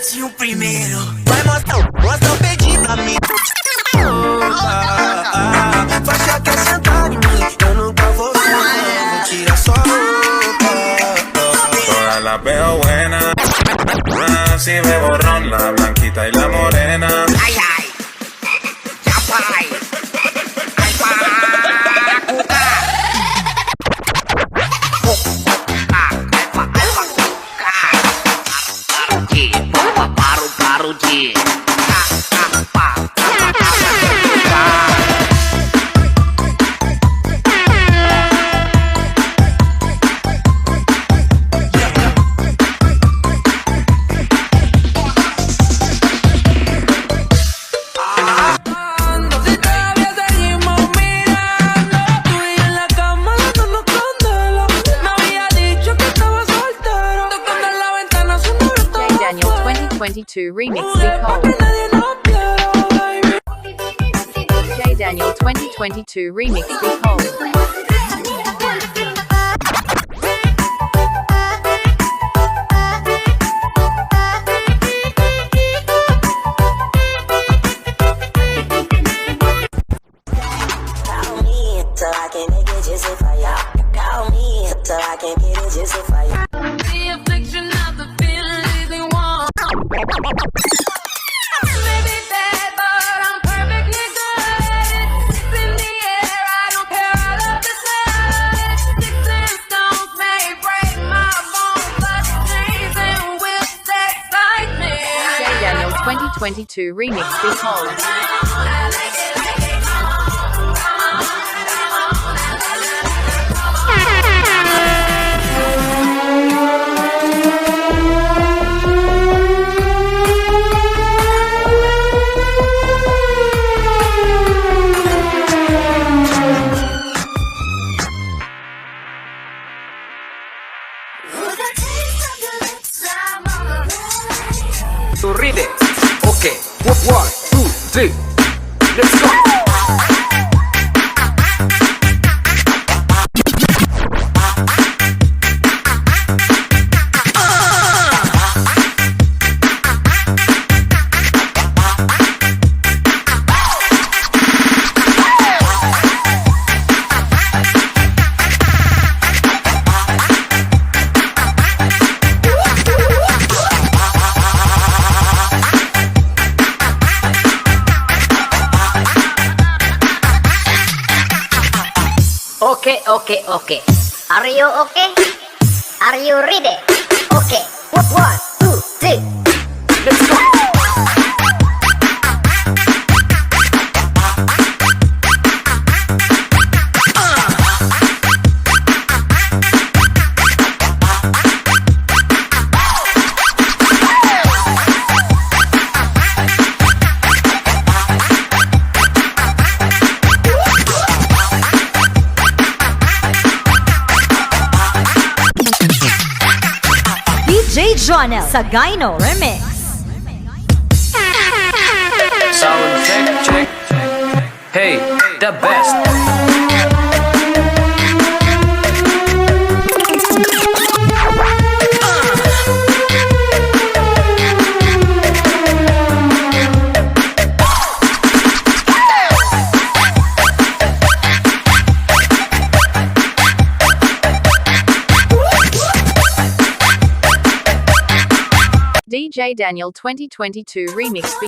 desce o primeiro. Vai mostra o pedi pra mim. Faixa quer sentar em mim, eu nunca vou ver. Tira só Todas las veo buenas. Si me borrón, la blanquita y la morena. Ay, ay. Ya vai. Ay, Daniel 2022 Remix Nicole. J Daniel 2022 Remix Nicole. Call me so I can make it just for you. Call me so I can get it just for you. The affliction of the feeling leaving warm. Maybe bad, but I'm perfectly good. It's in the air, I don't care, I love the sun. Sticks and stones may break my bones, but dreams and will excite me. J Daniel 2022 Remix Nicole. To read it. Okay. 1, 2, 3. Let's go. Okay. Are you okay? Are you ready? Okay. 1, 2, 3. Let's go. DJ Jonel Sagayno Remix. Sound check. Hey, the best. DJ Daniel 2022 Remix